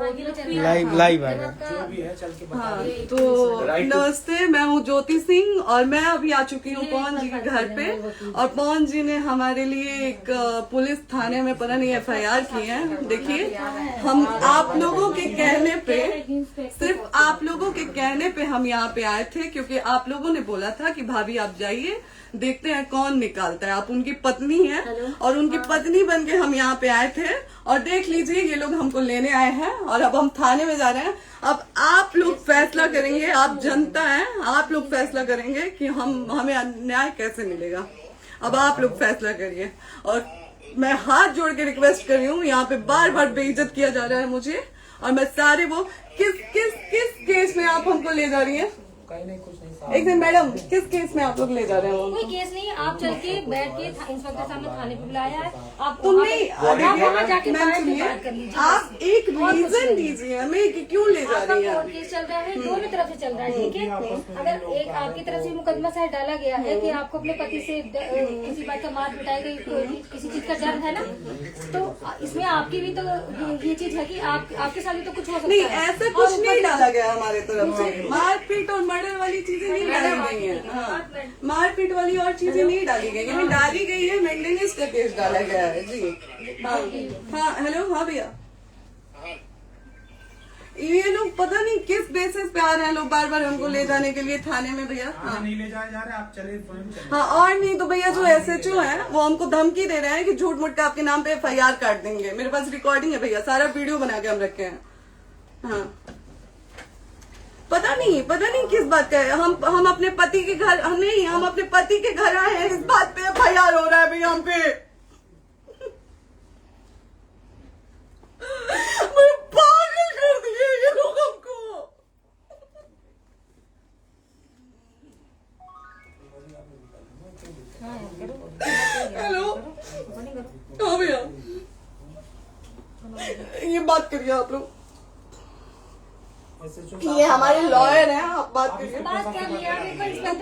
Live आएगा। हाँ, तो नमस्ते, मैं हूँ ज्योति सिंह और मैं अभी आ चुकी हूँ पवन जी के घर पे। और पवन जी ने हमारे लिए एक पुलिस थाने में पता नहीं FIR की है। देखिए, हम आप लोगों के कहने पे, सिर्फ आप लोगों के कहने पे हम यहाँ पे आए थे, क्योंकि आप लोगों ने बोला था कि भाभी आप जाइए, देखते हैं कौन निकालता है। आप उनकी पत्नी हैं और उनकी पत्नी बन के हम यहाँ पे आए थे। और देख लीजिए, ये लोग हमको लेने आए हैं और अब हम थाने में जा रहे हैं। अब आप लोग फैसला करेंगे, आप जनता हैं, आप लोग फैसला करेंगे कि हमें न्याय कैसे मिलेगा। अब आप लोग फैसला करिए। और मैं हाथ जोड़ के रिक्वेस्ट कर रही हूँ, यहाँ पे बार बार बेइज्जत किया जा रहा है मुझे। और मैं सारे वो किस केस में आप हमको ले जा रही हैं? एक दिन मैडम, किस केस में आप लोग ले जा रहे हो? कोई केस नहीं, आप चल के बैठ के इंस्पेक्टर साहब ने थाने पे बुलाया है। आप वहाँ जाके बात कर लीजिए। आप एक रीजन दीजिए हमें कि क्यों ले जा रही है। कोर्ट केस चल रहा है, दोनों तरफ से चल रहा है, ठीक है। अगर एक आपकी तरफ से मुकदमा शायद डाला गया है कि आपको अपने पति से किसी बात का मार पिटाई गई, किसी चीज का डर है ना, तो इसमें आपकी भी तो ये चीज है कि आपके साथ भी तो कुछ हो सकता है। नहीं, ऐसा कुछ नहीं डाला गया हमारे तरफ से। मारपीट और मर्डर वाली चीजें नहीं डाली गई है। हाँ, मारपीट वाली और चीजें नहीं डाली गई है। डाली गई है मेंटेनेंस का केस डाला गया है जी। हाँ हेलो, हाँ भैया, ये लोग पता नहीं किस बेसिस पे आ रहे हैं लोग बार बार हमको ले जाने के लिए थाने में। भैया हाँ, नहीं ले जाए जा रहे, आप चले। हाँ, और नहीं तो भैया जो SHO है वो हमको धमकी दे रहे हैं कि झूठ मूठ के आपके नाम पे FIR काट देंगे। मेरे पास रिकॉर्डिंग है भैया, सारा वीडियो बना के हम रखे हैं। हाँ, पता नहीं किस बात का है। हम अपने पति के घर, हम अपने पति के घर आए हैं, इस बात पे FIR हो रहा है भैया हम पे। पागल कर दिए ये लोग हमको। हेलो, हाँ भैया, ये बात करिए आप लोग। ये हमारे लॉयर हैं, आप बात करिए। बात कर लिया,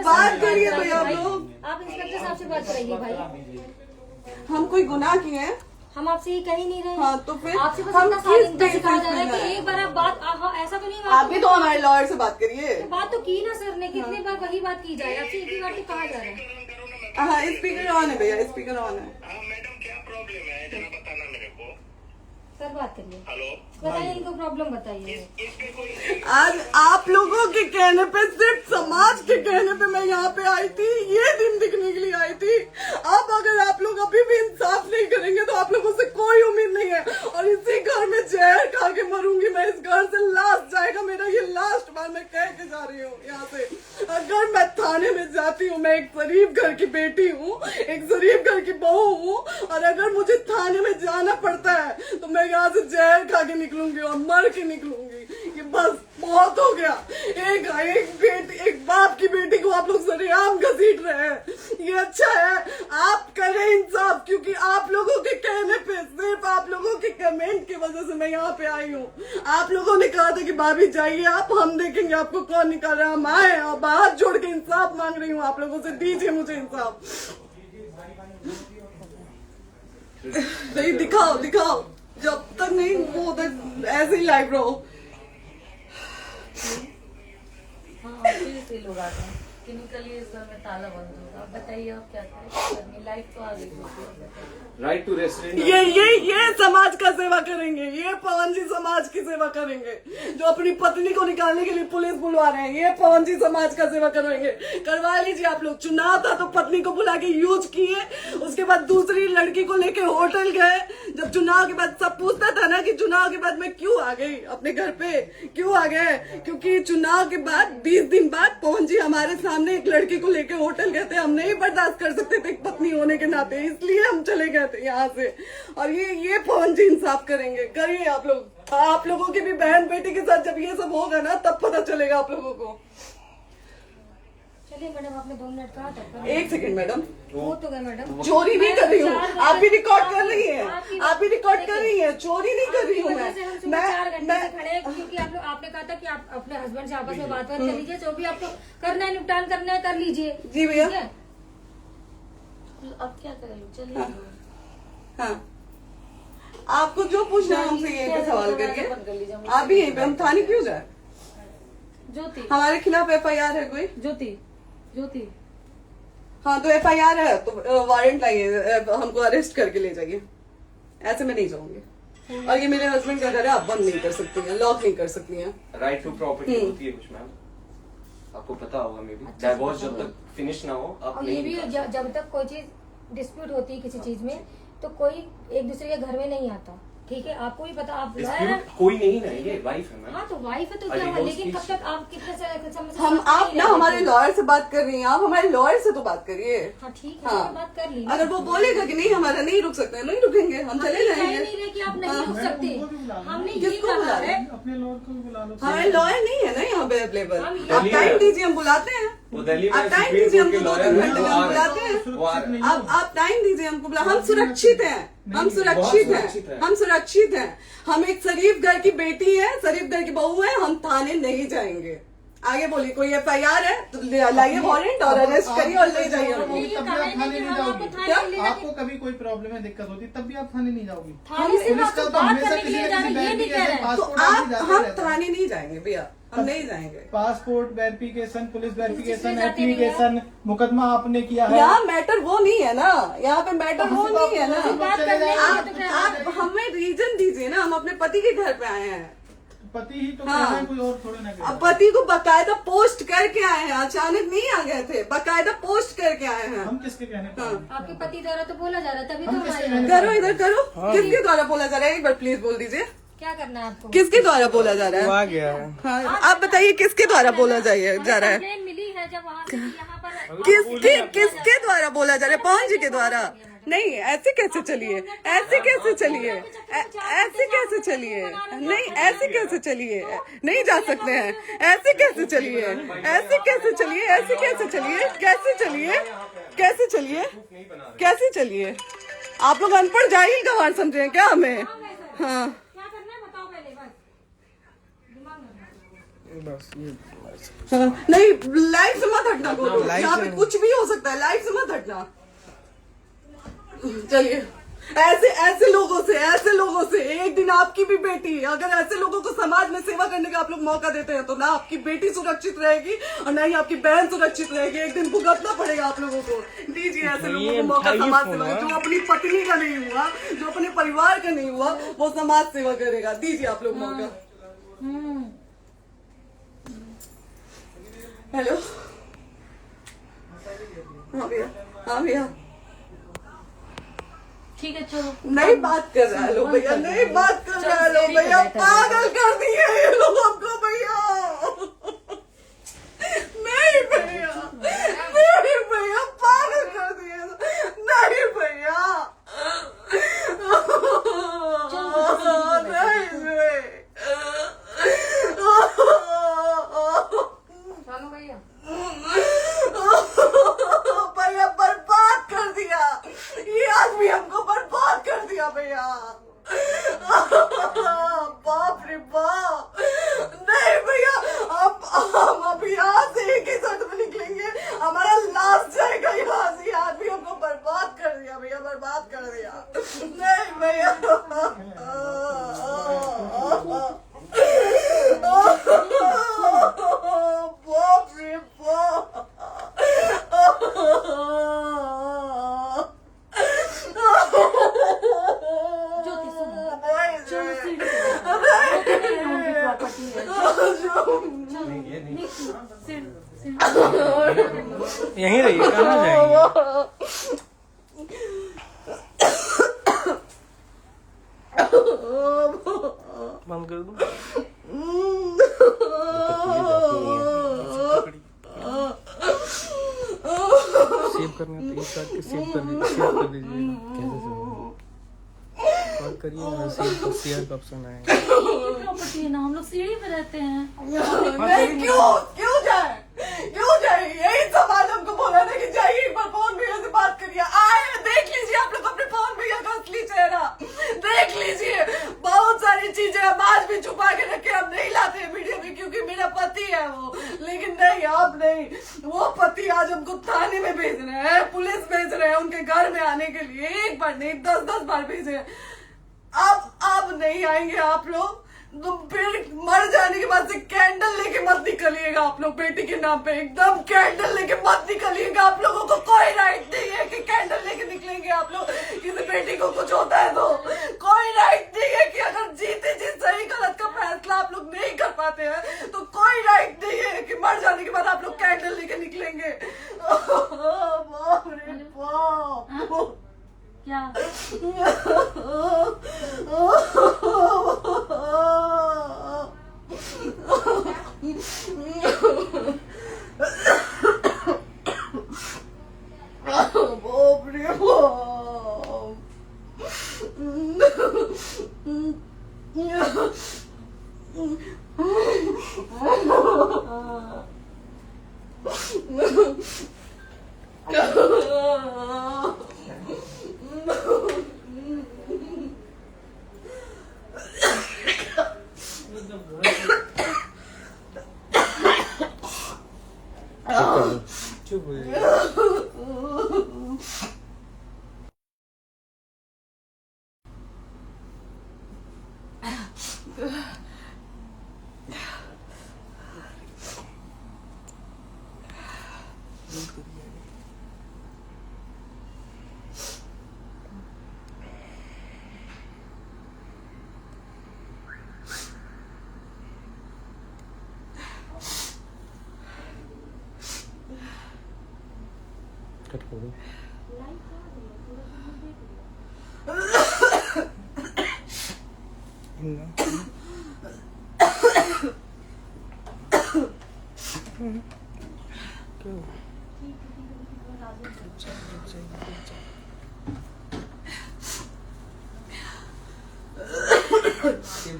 बात करिए भैया आप लोग। आप इंस्पेक्टर साहब से बात कराइए भाई। हम कोई गुनाह किए हैं? हम आपसे ये कह ही नहीं रहे। हाँ, तो फिर आपसे बस हम इतना किस सिखाया जा रहा है बेसिस कि पे एक बार आप बात ऐसा तो नहीं। आप भी तो हमारे लॉयर से बात करिए। बात तो की ना सर ने, कितनी बार वही बात की जाए, आपसे एक ही बार तो कहा जा रहा है। हाँ, स्पीकर ऑन है भैया, स्पीकर ऑन है। मैडम क्या प्रॉब्लम है जरा बताना मेरे को। सर बात करिए, हेलो, बताइए इनको प्रॉब्लम बताइए। इसके कोई आज आप लोगों के कहने पे, सिर्फ समाज के कहने पे मैं यहाँ पे आई थी, ये दिन दिखने के लिए आई थी। अब अगर आप लोग अभी भी इंसाफ नहीं करेंगे तो आप लोगों से कोई उम्मीद नहीं है। और इसी घर में जहर खा के मरूंगी मैं। इस घर से लास्ट जाएगा मेरा, ये लास्ट बार मैं कह के जा रही हूँ यहाँ से। अगर मैं थाने में जाती हूँ, मैं एक शरीफ घर की बेटी हूँ, एक शरीफ घर की बहू हूँ, और अगर मुझे थाने में जाना पड़ता है तो मैं यहाँ से जहर खा के निकलूंगी और मर के निकलूंगी। ये बस बहुत हो गया। एक बाप की बेटी को आप लोग सरेआम घसीट रहे हैं। ये अच्छा है? आप करें इंसाफ, क्योंकि आप लोगों के कहने पे, सिर्फ आप लोगों के कमेंट की वजह से मैं यहाँ पे आई हूँ। आप लोगों ने कहा था कि भाभी जाइए आप, हम देखेंगे आपको कौन निकाल रहा है। हम आए और हाथ जोड़ के इंसाफ मांग रही हूँ आप लोगों से, दीजिए मुझे इंसाफ। नहीं, दिखाओ, जब तक नहीं वो उधर ऐसे ही लाइव रहो। हाँ, फिर से लोग आ गए कि निकलिए, इस घर में ताला बंद होगा। बताइए आप क्या करें, लाइफ तो आ गई। राइट टू रेस्टोरेंट, ये समाज का सेवा करेंगे, ये पवन जी समाज की सेवा करेंगे। जो अपनी पत्नी को निकालने के लिए पुलिस बुलवा रहे हैं, ये पवन जी समाज का सेवा करेंगे। करवा लीजिए आप लोग। चुनाव था तो पत्नी को बुला के यूज किए, उसके बाद दूसरी लड़की को लेके होटल गए। जब चुनाव के बाद सब पूछता था ना कि चुनाव के बाद मैं क्यों आ गई अपने घर पे, क्यों आ गए, क्योंकि चुनाव के बाद 20 दिन बाद पवन जी हमारे सामने एक लड़की को लेके होटल गए थे। हम नहीं बर्दाश्त कर सकते थे एक पत्नी होने के नाते, इसलिए हम चले गए थे यहाँ से। और ये पवन जी इंसाफ करेंगे। करिए आप लोग। आप लोगों की भी बहन बेटी के साथ जब ये सब होगा ना, तब पता चलेगा आप लोगों को। चलिए मैडम, आपने 2 मिनट कहा था। एक सेकंड मैडम, वो तो गए मैडम। चोरी नहीं कर रही हूँ, आप भी रिकॉर्ड कर रही हैं, आप भी रिकॉर्ड कर रही हैं। चोरी नहीं कर रही हूँ मैं 4 घंटे से खड़े हैं, क्योंकि आपने कहा था कि आप अपने हस्बैंड से आपस में बात कर लीजिए, जो भी आपको करना है, निपटान करना है, कर लीजिए। जी भैया। अब क्या करें, चलिए। हाँ, आपको जो पूछना है हमसे यहीं पे सवाल करिए। आप भी यहीं पे, हम थाने क्यों जाए? ज्योति, हमारे खिलाफ FIR है कोई? ज्योति हाँ तो FIR है तो वारंट लाइए, हमको अरेस्ट करके ले जाइए। ऐसे मैं नहीं जाऊंगी। और ये मेरे हस्बैंड का घर है, आप बंद नहीं कर सकती हैं, लॉक नहीं कर सकती हैं। राइट टू प्रॉपर्टी होती है कुछ मैम, आपको पता होगा मे बी। डाइवोर्स जब तक फिनिश ना हो आप और नहीं ये भी निकाल सकते। जब तक कोई चीज डिस्प्यूट होती है किसी चीज में तो कोई एक दूसरे के घर में नहीं आता, ठीक है? आपको भी पता, आप Dispute कोई नहीं ना, ये वाइफ है मैम। हाँ तो वाइफ है तो क्या हुआ, लेकिन कब तक आप कितने समय से हम साथ आप नहीं ना रहे हमारे थे? लॉयर से बात कर रही हैं, आप हमारे लॉयर से तो बात करिए। हाँ ठीक है, हाँ। मैंने बात कर ली। अगर वो बोलेगा कि नहीं हमारा नहीं रुक सकते, नहीं रुकेंगे, हम चले कह जाएंगे। नहीं रहे कि आप नहीं रुक सकते, हमने ये किसको कहा बुला है। अपने लॉयर को भी बुला लो। हमारे लॉयर नहीं है ना यहाँ पे अवेलेबल। हम आप दिल्ली टाइम में- दीजिए, हम बुलाते हैं। वो दिल्ली में आप टाइम सुप्रीम दीजिए कोर्ट के हमको, 2-3 लॉयर घंटे हैं, में वो हम आ बुलाते रहे हैं। हैं, वो आ रहे हैं। आप टाइम दीजिए हमको, हम सुरक्षित हैं, हम सुरक्षित सुरक्षित हैं, हैं। हम सुरक्षित हैं। हम एक शरीफ घर की बेटी है, शरीफ घर की बहू है, हम थाने नहीं जाएंगे। आगे बोलिए, कोई FIR है तो लाइए वारंट और अरेस्ट करिए और ले जाइए हमको। ये तब भी कहा आप है थाने कि नहीं हम जाओगी। आपको थाने क्या? ले जाके- आपको कभी कोई प्रॉब्लम है, दिक्कत होती, तब भी आप थाने नहीं जाओगी। थाने से पुलिस आप का तो तो बात हमेशा करने के किसी लिए न जा किसी रहे हैं, ये नहीं कह रहे हैं। तो पासपोर्ट आप आदि जाते हम रहता है। थाने नहीं जाएंगे भैया, हम नहीं जाएंगे। पासपोर्ट वेरिफिकेशन, पुलिस वेरिफिकेशन, किस चीज़ में जाते नहीं एप्लीकेशन, मुकदमा आपने किया है। यहाँ मैटर वो नहीं है ना, यहाँ पे मैटर वो नहीं है ना। बात करने के लिए आप तो फिर आप हमें रीजन दीजिए ना, हम अपने पति के घर पे आए हैं। पति ही तो हाँ। कह रहे हैं, कोई और थोड़े ना कह रहे अब हैं। पति को बकायदा पोस्ट करके आए हैं, अचानक नहीं आ गए थे, बकायदा पोस्ट करके आए हैं। हम किसके कहने पर आए हैं? आपके पति द्वारा तो बोला जा रहा है, तभी तो हम हमारे किसके यहाँ- कहने करो इधर करो, किसके द्वारा बोला जा रहा है? एक बार प्लीज बोल दीजिए, क्या करना है आपको? किसके द्वारा बोला जा रहा है? गया है। हाँ, आप बताइए किसके द्वारा बोला जा रहा है? कंप्लेन मिली है जब वहाँ से यहाँ पर किसके द्वारा बोला जा रहा है? पवन जी के द्वारा? नहीं, ऐसे कैसे चलिए, ऐसे कैसे चलिए, ऐसे कैसे चलिए, नहीं ऐसे कैसे चलिए, नहीं जा सकते हैं, ऐसे कैसे चलिए, ऐसे कैसे चलिए, ऐसे कैसे चलिए, कैसे चलिए, कैसे चलिए, कैसे चलिए? आप लोग अनपढ़ जाहिल गंवार समझे हैं क्या हमें? हाँ क्या करना है बताओ पहले, बस दिमाग में बस ये हाँ, नहीं लाइफ से मत हटना, बोलो यहाँ पे कुछ भी हो सकता है, लाइफ से मत हटना। चलिए, ऐसे लोगों से एक दिन आपकी भी बेटी, अगर ऐसे लोगों को समाज में सेवा करने का आप लोग मौका देते हैं तो ना आपकी बेटी सुरक्षित रहेगी और ना ही आपकी बहन सुरक्षित रहेगी। एक दिन भुगतना पड़ेगा आप लोगों को। दीजिए ऐसे लोगों को मौका समाज सेवा का, जो अपनी पत्नी का नहीं हुआ, जो अपने परिवार का नहीं हुआ, वो समाज सेवा करेगा। दीजिए आप लोग मौका। हेलो, हाँ भैया, हाँ भैया, ठीक है चलो। नहीं बात कर रहा है लोग भैया, नहीं बात कर रहा है लोग भैया, पागल कर दिए ये लोग हमको भैया। नहीं भैया, नहीं भैया, पागल कर दिए, नहीं भैया, नहीं चलो भैया, भैया बर्बाद कर दिया ये आदमी, हमको बर्बाद कर दिया भैया। बाप रे बाप, नहीं भैया, हम अभी यहाँ से एक ही शर्ट में निकलेंगे, हमारा लास्ट जाएगा यहाँ से। ये आदमी हमको बर्बाद कर दिया भैया, बर्बाद कर दिया। नहीं भैया, बाप रे बाप, ज्योति सुनो, नहीं, चलो सीढ़ी पे प्रॉपर्टी है, यहीं रहिए, कहाँ जाएंगे? बंद कर दूं? सेव करना तो एक काट के सेव कर दीजिए। कॉल करिए ना, सेव शेयर का ऑप्शन आएगा। प्रॉपर्टी है ना, हम लोग सीढ़ी पे रहते हैं। नहीं, क्यों जाए, क्यों जाए? यही सवाल हमको बोला था कि जाइए एक बार पवन भैया से बात करिए। आए, देख लीजिए आप लोग अपने पवन भैया का असली चेहरा, देख लीजिए। बहुत सारी चीजें हम आज भी छुपा के रखे, हम नहीं लाते वीडियो में क्योंकि मेरा पति है वो, लेकिन नहीं, आप नहीं। वो पति आज हमको थाने में भेज रहे हैं, पुलिस भेज रहे हैं उनके घर में आने के लिए, एक बार नहीं 10-10 बार भेजे हैं। अब नहीं आएंगे आप लोग, तो फिर मर जाने के बाद से कैंडल लेके मत निकलिएगा आप लोग बेटी के नाम पे, एकदम कैंडल लेके मत निकलिएगा। आप लोगों को कोई राइट नहीं है कि कैंडल लेके निकलेंगे आप लोग। किसी बेटी को कुछ होता है तो कोई राइट नहीं है कि अगर जीते जी सही गलत का फैसला आप लोग नहीं कर पाते हैं तो कोई राइट नहीं है कि मर जाने के बाद आप लोग कैंडल लेके निकलेंगे। बाप रे बाप। क्या बाप रे चुप हो जाइए। कट कर दो।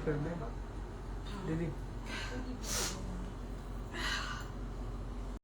कर दे दीदी।